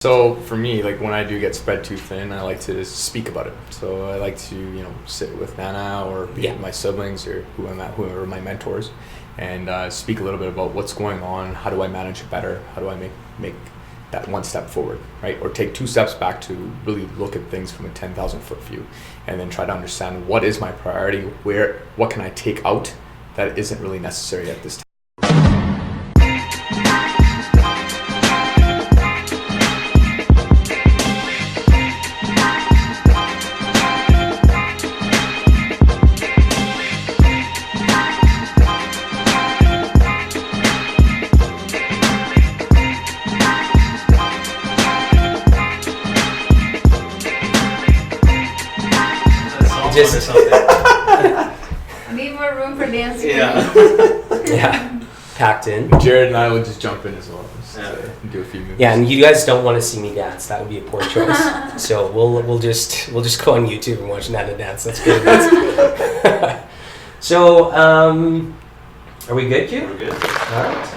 So for me, like when I do get spread too thin, I like to speak about it. So I like to, sit with Nana or my siblings or whoever my mentors, and speak a little bit about what's going on. How do I manage it better? How do I make that one step forward, right? Or take two steps back to really look at things from a 10,000 foot view, and then try to understand what is my priority, what can I take out that isn't really necessary at this time. I need more room for dancing. Yeah, packed in. Jared and I will just jump in as well. Do a few moves. Yeah, and you guys don't want to see me dance. That would be a poor choice. So we'll just go on YouTube and watch Nana dance. That's good. So are we good, Q? We're good. All right.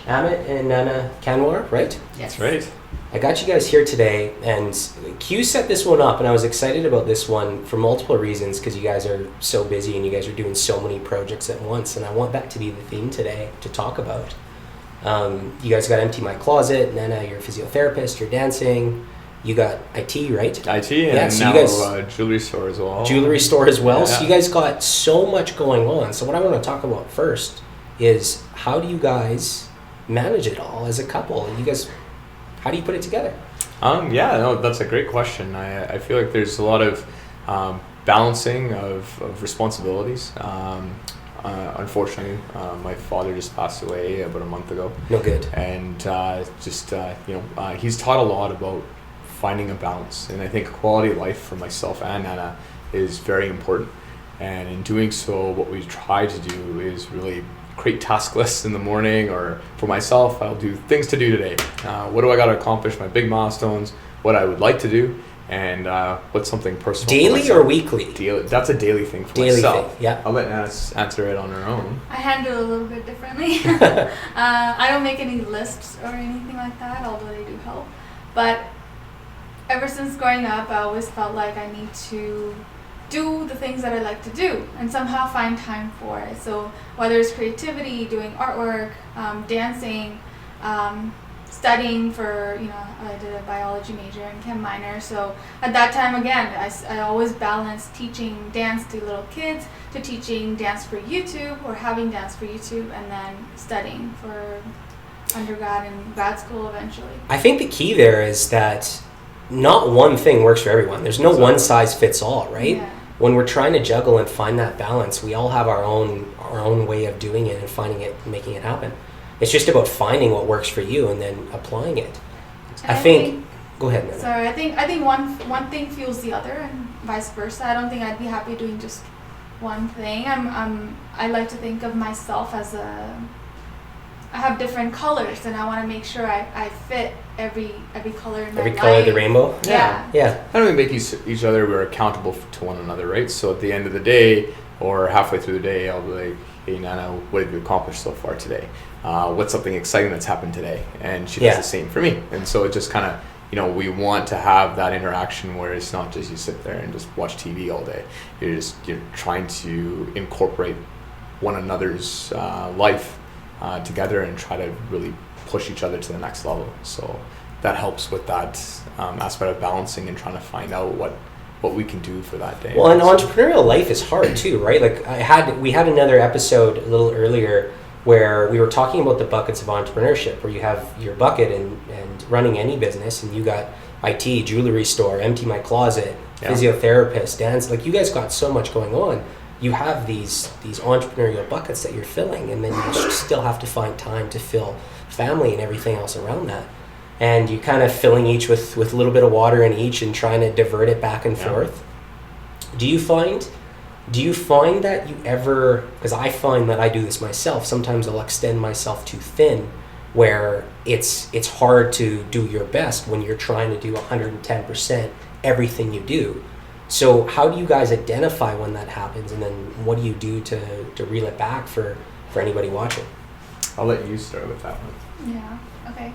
Amit and Naina Kanwar, right? Yes. That's right. I got you guys here today, and Q set this one up, and I was excited about this one for multiple reasons because you guys are so busy and you guys are doing so many projects at once, and I want that to be the theme today to talk about. You guys got Empty My Closet, Naina, you're a physiotherapist, you're dancing, you got IT, right? IT, and yeah, so now you guys, jewelry store as well. Jewelry store as well, Yeah. So you guys got so much going on. So what I want to talk about first is how do you guys manage it all as a couple? How do you put it together? That's a great question. I feel like there's a lot of balancing of responsibilities. Unfortunately, my father just passed away about a month ago. No good. And he's taught a lot about finding a balance. And I think quality of life for myself and Nana is very important. And in doing so, what we try to do is really create task lists in the morning, or for myself, I'll do things to do today. What do I got to accomplish? My big milestones, what I would like to do, and what's something personal. Daily or weekly? Daily. That's a daily thing for daily myself. Thing, yeah. I'll let Nana answer it on her own. I handle it a little bit differently. I don't make any lists or anything like that, although they do help. But ever since growing up, I always felt like I need to do the things that I like to do and somehow find time for it. So whether it's creativity, doing artwork, dancing, studying for, I did a biology major and chem minor. So at that time, again, I always balanced teaching dance to little kids to teaching dance for YouTube or having dance for YouTube, and then studying for undergrad and grad school eventually. I think the key there is that not one thing works for everyone. There's no one size fits all, right? Yeah. When we're trying to juggle and find that balance, we all have our own way of doing it and finding it, making it happen. It's just about finding what works for you and then applying it. And I think go ahead, Nana. Sorry, I think one thing fuels the other and vice versa. I don't think I'd be happy doing just one thing. I like to think of myself as I have different colors, and I want to make sure I fit every color in my Every life. color of the rainbow? Yeah. How do we make each other, we're accountable to one another, right? So at the end of the day, or halfway through the day, I'll be like, hey Nana, what have you accomplished so far today? What's something exciting that's happened today? And she does the same for me. And so it just kind of, we want to have that interaction where it's not just you sit there and just watch TV all day. You're trying to incorporate one another's life together and try to really push each other to the next level. So that helps with that aspect of balancing and trying to find out what we can do for that day. Well, and entrepreneurial life is hard too, right? Like we had another episode a little earlier where we were talking about the buckets of entrepreneurship, where you have your bucket and running any business, and you got IT, jewelry store, Empty My Closet, physiotherapist, dance. Like you guys got so much going on. You have these entrepreneurial buckets that you're filling, and then you still have to find time to fill family and everything else around that. And you kind of filling each with a little bit of water in each and trying to divert it back and forth. Do you find that you ever, because I find that I do this myself, sometimes I'll extend myself too thin, where it's hard to do your best when you're trying to do 110% everything you do. So how do you guys identify when that happens, and then what do you do to reel it back for anybody watching? I'll let you start with that one. Yeah. Okay.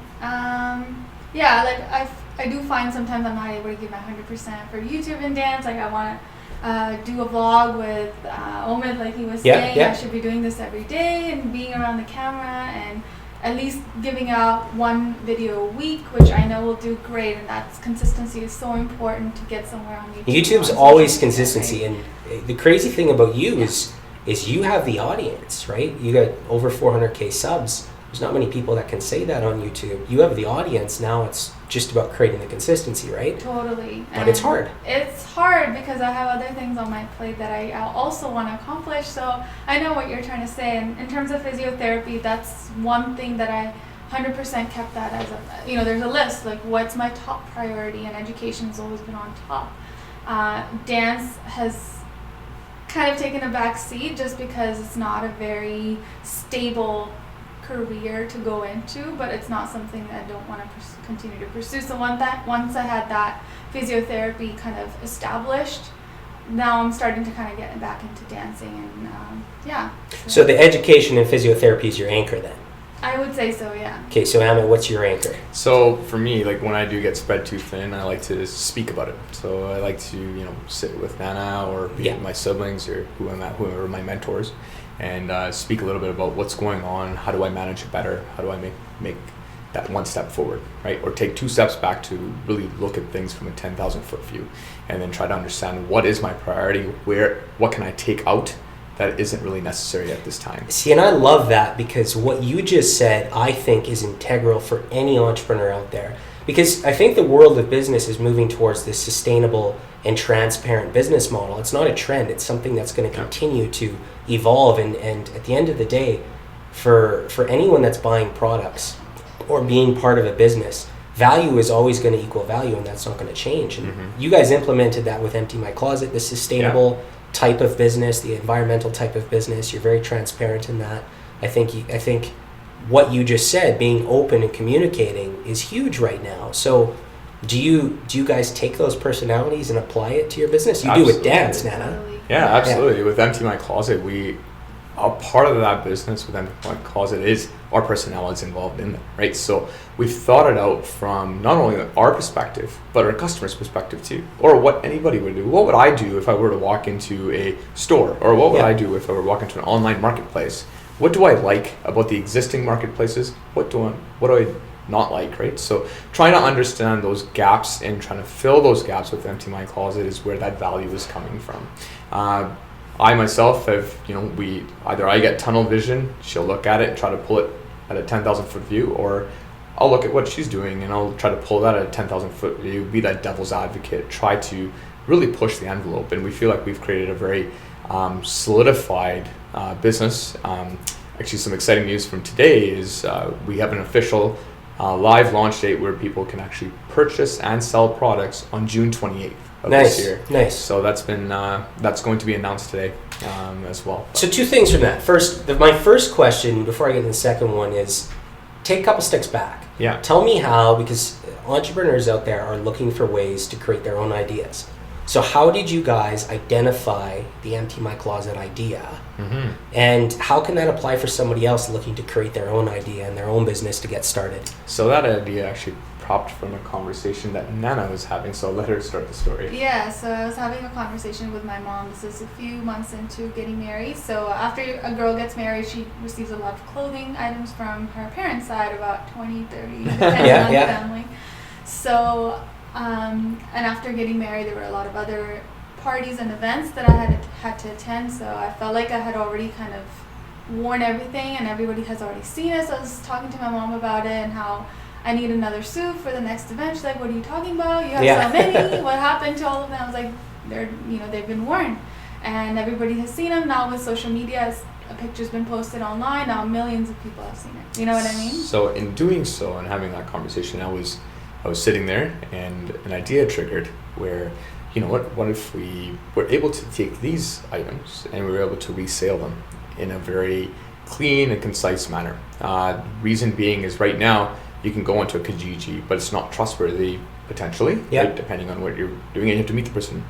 yeah, like I do find sometimes I'm not able to give my 100% for YouTube and dance. Like I want to do a vlog with Amit, like he was saying. I should be doing this every day and being around the camera and at least giving out one video a week, which I know will do great. And that's consistency is so important to get somewhere on YouTube. YouTube's always consistency, right? And the crazy thing about you is you have the audience, right? You got over 400K subs. There's not many people that can say that on YouTube. You have the audience. Now it's just about creating the consistency, right? Totally. But it's hard. It's hard because I have other things on my plate that I also want to accomplish. So I know what you're trying to say. And in terms of physiotherapy, that's one thing that I 100% kept that as a, there's a list, like what's my top priority, and education's always been on top. Dance has kind of taken a back seat just because it's not a very stable career to go into, but it's not something that I don't want to continue to pursue. So once I had that physiotherapy kind of established, now I'm starting to kind of get back into dancing and So the education and physiotherapy is your anchor then? I would say so, yeah. Okay, so Amit, what's your anchor? So for me, like when I do get spread too thin, I like to speak about it. So I like to, sit with Nana or my siblings or whoever my mentors, and speak a little bit about what's going on. How do I manage it better? How do I make that one step forward, right? Or take 2 steps back to really look at things from a 10,000 foot view, and then try to understand what is my priority, what can I take out that isn't really necessary at this time. See, and I love that, because what you just said, I think, is integral for any entrepreneur out there. Because I think the world of business is moving towards this sustainable and transparent business model. It's not a trend. It's something that's going to continue to evolve. And at the end of the day, for anyone that's buying products or being part of a business, value is always going to equal value, and that's not going to change. And you guys implemented that with Empty My Closet, the sustainable type of business, the environmental type of business. You're very transparent in that. I think what you just said, being open and communicating, is huge right now. So do you guys take those personalities and apply it to your business? You do with dance, Nana. Yeah, absolutely. With Empty My Closet, a part of that business with Empty My Closet is our personalities involved in it, right? So we've thought it out from not only our perspective, but our customer's perspective too, or what anybody would do. What would I do if I were to walk into a store, or what would I do if I were to walk into an online marketplace? What do I like about the existing marketplaces? What do I not like, right? So trying to understand those gaps and trying to fill those gaps with Empty My Closet is where that value is coming from. I myself have, I get tunnel vision, she'll look at it and try to pull it at a 10,000 foot view, or I'll look at what she's doing and I'll try to pull that at a 10,000 foot view, be that devil's advocate, try to really push the envelope. And we feel like we've created a very solidified business. Actually, some exciting news from today is we have an official live launch date where people can actually purchase and sell products on June 28th of this year. Nice. So that's going to be announced today as well. So 2 things from that. First, my first question before I get to the second one is, take a couple steps back. Yeah. Tell me how, because entrepreneurs out there are looking for ways to create their own ideas. So how did you guys identify the Empty My Closet idea? And how can that apply for somebody else looking to create their own idea and their own business to get started? So that idea actually propped from a conversation that Nana was having, so let her start the story. Yeah, so I was having a conversation with my mom. This is a few months into getting married. So after a girl gets married, she receives a lot of clothing items from her parents' side, about 20, 30, depending on the family. So, and after getting married, there were a lot of other parties and events that I had to attend. So I felt like I had already kind of worn everything and everybody has already seen it. So I was talking to my mom about it and how I need another suit for the next event. She's like, what are you talking about? You have so many. What happened to all of them? I was like, they've been worn. And everybody has seen them. Now with social media, a picture's been posted online. Now millions of people have seen it. You know what I mean? So in doing so and having that conversation, I was sitting there and an idea triggered where, what if we were able to take these items and we were able to resale them in a very clean and concise manner? Reason being is right now, you can go into a Kijiji, but it's not trustworthy potentially, right? Depending on what you're doing, and you have to meet the person.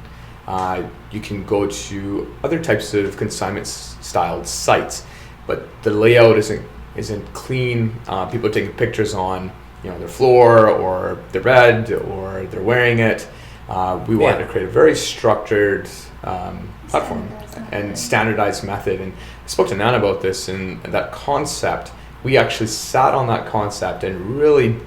You can go to other types of consignment styled sites, but the layout isn't clean. People are taking pictures on their floor or their bed or they're wearing it. We wanted to create a very structured platform and standardized method. And I spoke to Nana about this, and that concept, we actually sat on that concept and really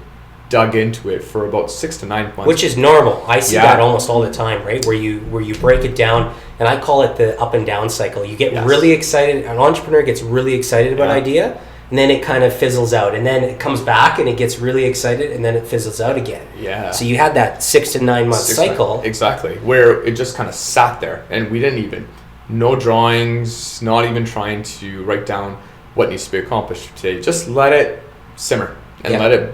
dug into it for about 6 to 9 months. Which is normal. I see that almost all the time, right? Where you break it down, and I call it the up and down cycle. You get really excited. An entrepreneur gets really excited about an idea, and then it kind of fizzles out, and then it comes back and it gets really excited, and then it fizzles out again. Yeah. So you had that 6 to 9 month cycle. Exactly. Where it just kind of sat there, and we didn't even, no drawings, not even trying to write down what needs to be accomplished today. Just let it simmer and let it,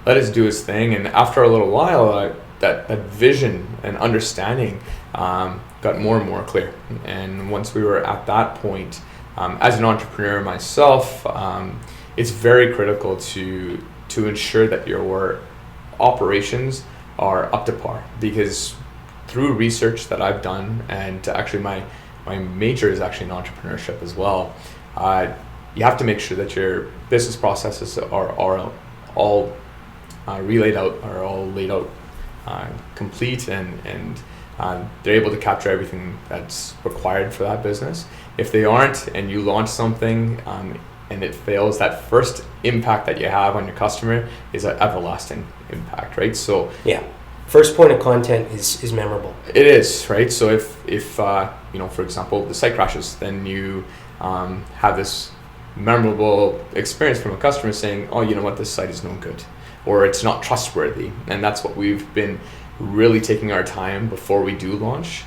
let us do its thing. And after a little while, that vision and understanding got more and more clear. And once we were at that point, as an entrepreneur myself, it's very critical to ensure that your operations are up to par, because through research that I've done, and actually my major is actually in entrepreneurship as well, you have to make sure that your business processes are all laid out complete, and they're able to capture everything that's required for that business. If they aren't, and you launch something and it fails, that first impact that you have on your customer is an everlasting impact, right? So first point of content is memorable. It is, right? So if for example, the site crashes, then you have this memorable experience from a customer saying, oh, you know what, this site is no good, or it's not trustworthy. And that's what we've been really taking our time before we do launch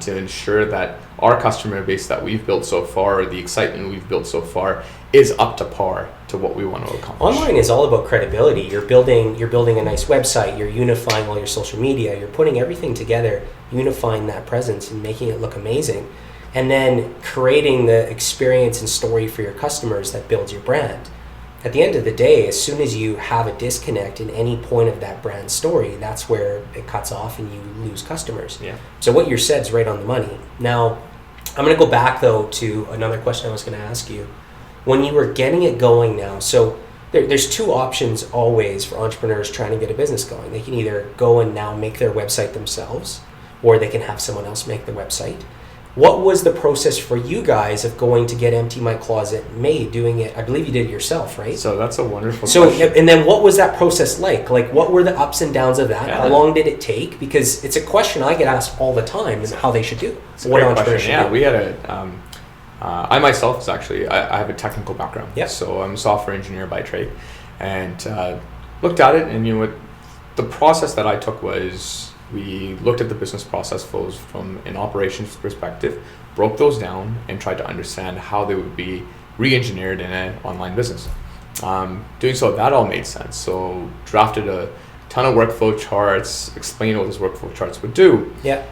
to ensure that our customer base that we've built so far, or the excitement we've built so far, is up to par to what we want to accomplish. Online is all about credibility. You're building a nice website, you're unifying all your social media, you're putting everything together, unifying that presence and making it look amazing, and then creating the experience and story for your customers that builds your brand. At the end of the day, as soon as you have a disconnect in any point of that brand story, that's where it cuts off and you lose customers. Yeah. So what you said is right on the money. Now, I'm going to go back though to another question I was going to ask you. When you were getting it going now, so there's two options always for entrepreneurs trying to get a business going. They can either go and now make their website themselves, or they can have someone else make the website. What was the process for you guys of going to get Empty My Closet made, doing it? I believe you did it yourself, right? So that's a wonderful question. And then what was that process like? Like, what were the ups and downs of that? How long did it take? Because it's a question I get asked all the time, and how they should do. It's a great question. Yeah, we had I myself is actually, I have a technical background. Yeah. So I'm a software engineer by trade, and looked at it, and the process that I took was, we looked at the business process flows from an operations perspective, broke those down, and tried to understand how they would be re-engineered in an online business. Doing so, that all made sense. So drafted a ton of workflow charts, explained what those workflow charts would do. Yeah.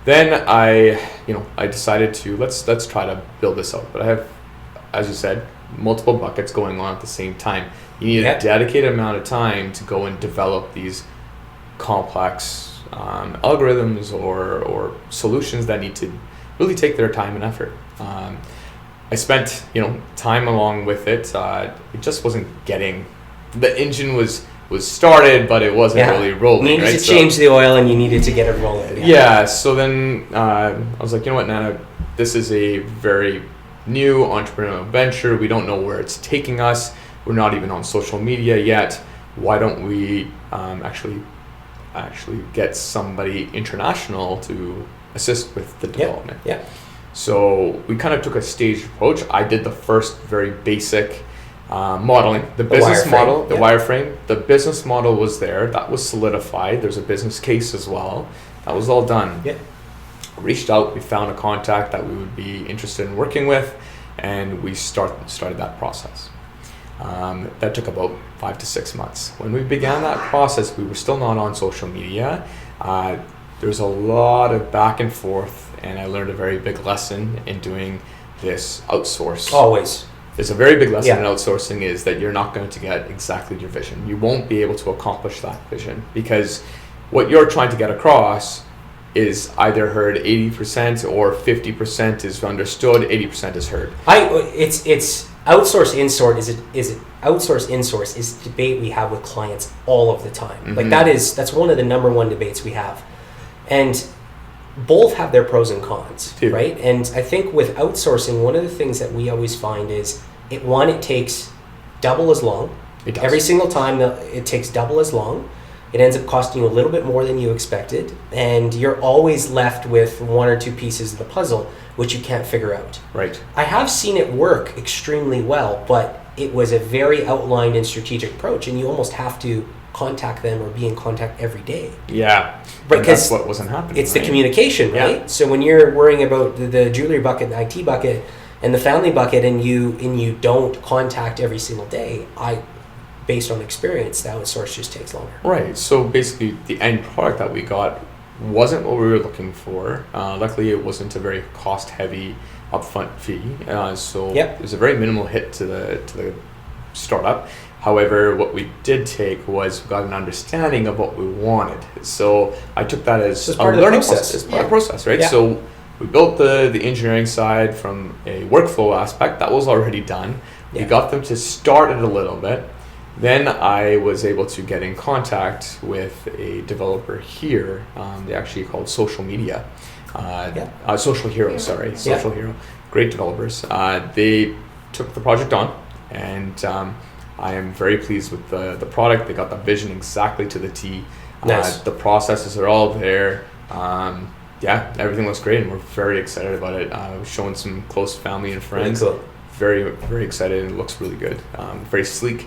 Then I decided to let's try to build this out. But I have, as you said, multiple buckets going on at the same time. You need a dedicated amount of time to go and develop these complex algorithms or solutions that need to really take their time and effort. I spent time along with it. It just wasn't getting, the engine was started, but it wasn't really rolling. You needed to change the oil, and you needed to get it rolling. Yeah. So then I was like, you know what, Nana, this is a very new entrepreneurial venture. We don't know where it's taking us. We're not even on social media yet. Why don't we actually get somebody international to assist with the development? Yeah. So we kind of took a staged approach. I did the first very basic modeling, the business model, the wireframe. The business model was there. That was solidified. There's a business case as well. That was all done. Yeah. Reached out. We found a contact that we would be interested in working with, and we started that process. That took about 5 to 6 months. When we began that process, we were still not on social media. There was a lot of back and forth, and I learned a very big lesson in doing this outsource. Always. There's a very big lesson in outsourcing, is that you're not going to get exactly your vision. You won't be able to accomplish that vision, because what you're trying to get across is either heard 80% or 50% is understood, 80% is heard. outsource insource is a debate we have with clients all of the time. Like that's one of the number one debates we have, and both have their pros and cons, right? And I think with outsourcing, one of the things that we always find is it takes double as long. Every single time it takes double as long. It ends up costing you a little bit more than you expected, and you're always left with one or two pieces of the puzzle which you can't figure out. Right. I have seen it work extremely well, but it was a very outlined and strategic approach, and you almost have to contact them or be in contact every day. Yeah. Because that's what wasn't happening. It's the communication, right? Yeah. So when you're worrying about the jewelry bucket, the IT bucket, and the family bucket, and you don't contact every single day, based on experience, the outsource just takes longer. Right. So basically, the end product that we got wasn't what we were looking for. Luckily, it wasn't a very cost-heavy upfront fee. So it was a very minimal hit to the startup. However, what we did take was we got an understanding of what we wanted. So I took that as a learning process. It's part of the process, right? Yeah. So we built the engineering side from a workflow aspect. That was already done. We got them to start it a little bit. Then I was able to get in contact with a developer here. They actually called Social Media. Social Hero, sorry. Social Hero. Great developers. They took the project on, and I am very pleased with the product. They got the vision exactly to the T. Nice. The processes are all there. Everything looks great, and we're very excited about it. Showing some close family and friends. Really cool. Very, very excited, and it looks really good. Very sleek.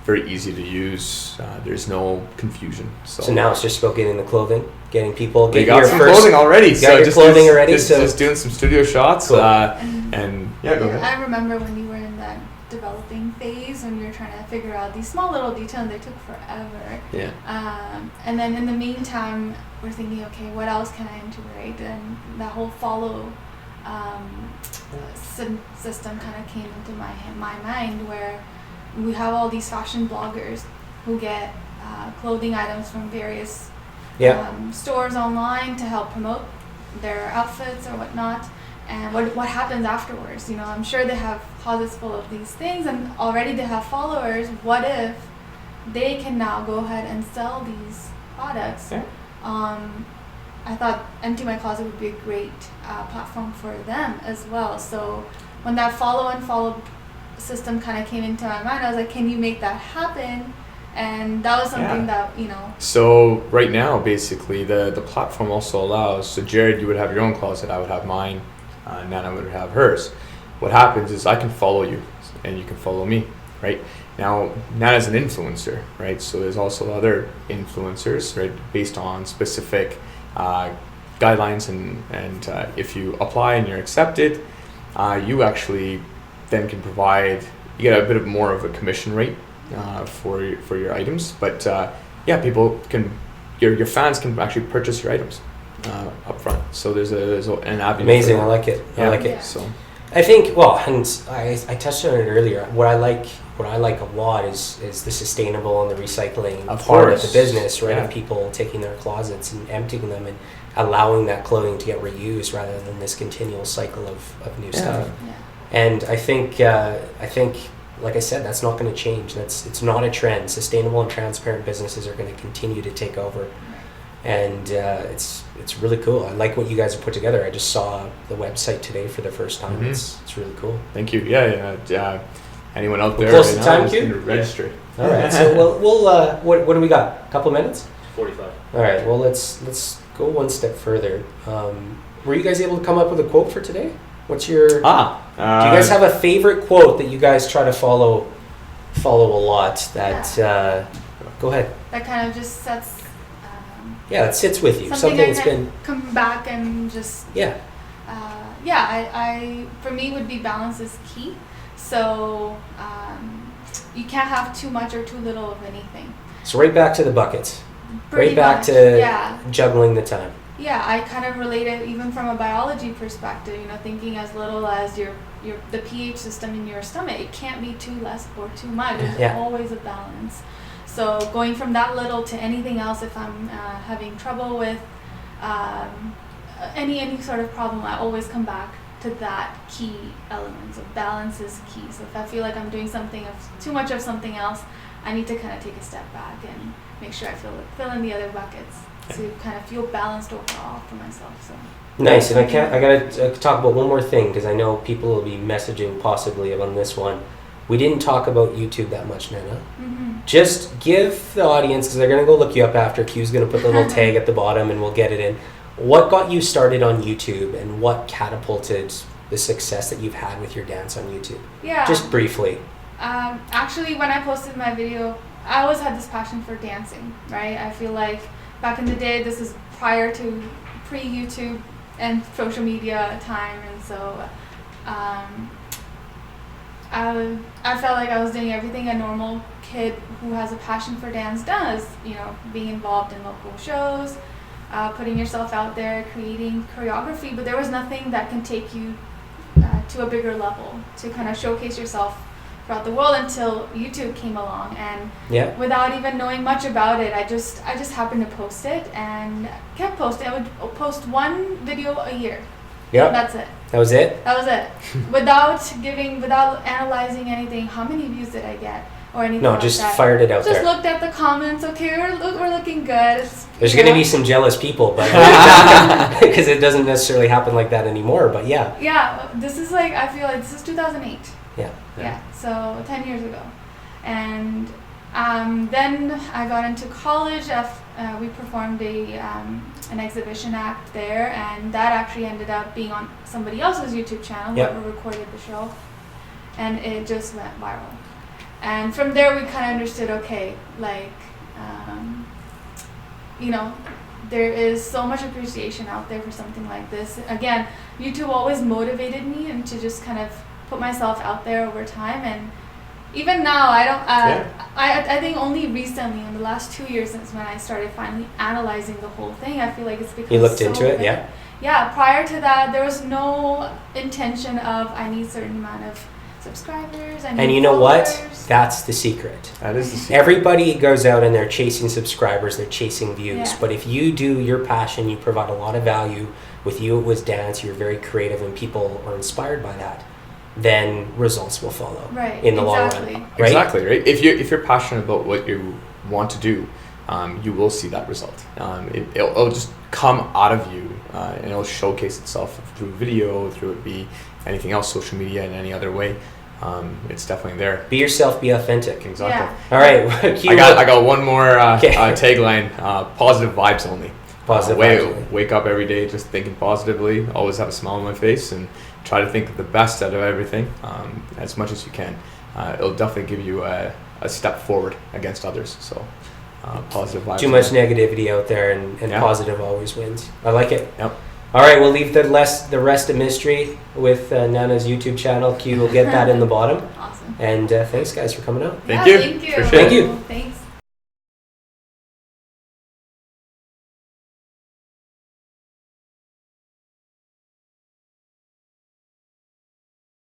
Very easy to use. There's no confusion. So now it's just about getting the clothing, getting people. We got some clothing already. You got your clothing already. Just doing some studio shots. Cool. Go ahead. I remember when you were in that developing phase when you were trying to figure out these small little details. They took forever. Yeah. And then in the meantime, we're thinking, okay, what else can I integrate? And that whole follow system kind of came into my mind, where we have all these fashion bloggers who get clothing items from various stores online to help promote their outfits or whatnot. And what happens afterwards? I'm sure they have closets full of these things, and already they have followers. What if they can now go ahead and sell these products? Yeah. I thought Empty My Closet would be a great platform for them as well. So when that follow system kind of came into my mind, I was like, can you make that happen? And that was something that So right now, basically, the platform also allows, so Jared, you would have your own closet, I would have mine, Nana would have hers. What happens is I can follow you and you can follow me, right? Now, Nana's an influencer, right? So there's also other influencers, right, based on specific guidelines, and if you apply and you're accepted, you actually then can provide, you get a bit of more of a commission rate for your items, but people can, your fans can actually purchase your items up front. So there's an avenue. Amazing, I like it. I like it. So I think, and I touched on it earlier. What I like a lot is the sustainable and the recycling part of the business, right? Of people taking their closets and emptying them and allowing that clothing to get reused rather than this continual cycle of new stuff. Yeah. And I think, like I said, that's not going to change. It's not a trend. Sustainable and transparent businesses are going to continue to take over, and it's really cool. I like what you guys have put together. I just saw the website today for the first time. It's really cool. Thank you. Yeah. Anyone out there close right to now time is queue? going to register. All right. So we'll what do we got? A couple minutes? 45. All right. Well, let's go one step further. Were you guys able to come up with a quote for today? What's your do you guys have a favorite quote that you guys try to follow a lot that go ahead. That kind of just sets that sits with you. Something that's I been can come back and just I for me would be balance is key. So you can't have too much or too little of anything. So right back to the buckets. Pretty back much, to juggling the time. Yeah, I kind of relate it even from a biology perspective, thinking as little as the pH system in your stomach. It can't be too less or too much. There's always a balance. So going from that little to anything else, if I'm having trouble with any sort of problem, I always come back to that key element. So balance is key. So if I feel like I'm doing something of too much of something else, I need to kind of take a step back and make sure I fill in the other buckets to kind of feel balanced overall for myself. So nice. And I gotta talk about one more thing, because I know people will be messaging possibly on this one. We didn't talk about YouTube that much, Naina. Just give the audience, because they're going to go look you up after. Q's going to put the little tag at the bottom and we'll get it in. What got you started on YouTube, and what catapulted the success that you've had with your dance on YouTube? Yeah. Just briefly. Actually, when I posted my video, I always had this passion for dancing, right? I feel like back in the day, this is prior to pre-YouTube and social media time, and so I felt like I was doing everything a normal kid who has a passion for dance does, you know, being involved in local shows, putting yourself out there, creating choreography, but there was nothing that can take you to a bigger level to kind of showcase yourself throughout the world until YouTube came along. And without even knowing much about it, I just happened to post it and kept posting. I would post one video a year. Yeah. That's it. That was it? That was it. without analyzing anything, how many views did I get or anything like just that. fired it out just there. Just looked at the comments. Okay, we're looking good. There's going to be some jealous people, but because it doesn't necessarily happen like that anymore. But yeah. Yeah, this is like, I feel like this is 2008. Yeah. So 10 years ago, and then I got into college. We performed an exhibition act there, and that actually ended up being on somebody else's YouTube channel. Whoever recorded the show, and it just went viral. And from there, we kind of understood, okay, like, you know, there is so much appreciation out there for something like this. Again, YouTube always motivated me and to just kind of put myself out there over time. And even now, I think only recently, in the last 2 years since when I started finally analyzing the whole thing, I feel like it's become You looked so into it, good. yeah? Yeah, prior to that, there was no intention of I need a certain amount of subscribers. And you know what? That's the secret. That is the secret. Everybody goes out and they're chasing subscribers, they're chasing views. Yeah. But if you do your passion, you provide a lot of value. With you, it was dance. You're very creative, and people are inspired by that. Then results will follow. Right. In the long run. Right? Exactly. Right. If you're passionate about what you want to do, you will see that result. It'll just come out of you, and it'll showcase itself through video, through it be anything else, social media, in any other way. It's definitely there. Be yourself. Be authentic. Exactly. Yeah. All right. I got one more tagline: positive vibes only. Positive vibes only. Wake up every day just thinking positively. Always have a smile on my face and try to think of the best out of everything as much as you can. It'll definitely give you a step forward against others. So positive vibes. Too much negativity out there, and positive always wins. I like it. Yep. All right, we'll leave the rest of mystery with Nana's YouTube channel. Q will get that in the bottom. Awesome. And thanks, guys, for coming out. Thank you. Thank you. Appreciate it. Thank you. Thanks.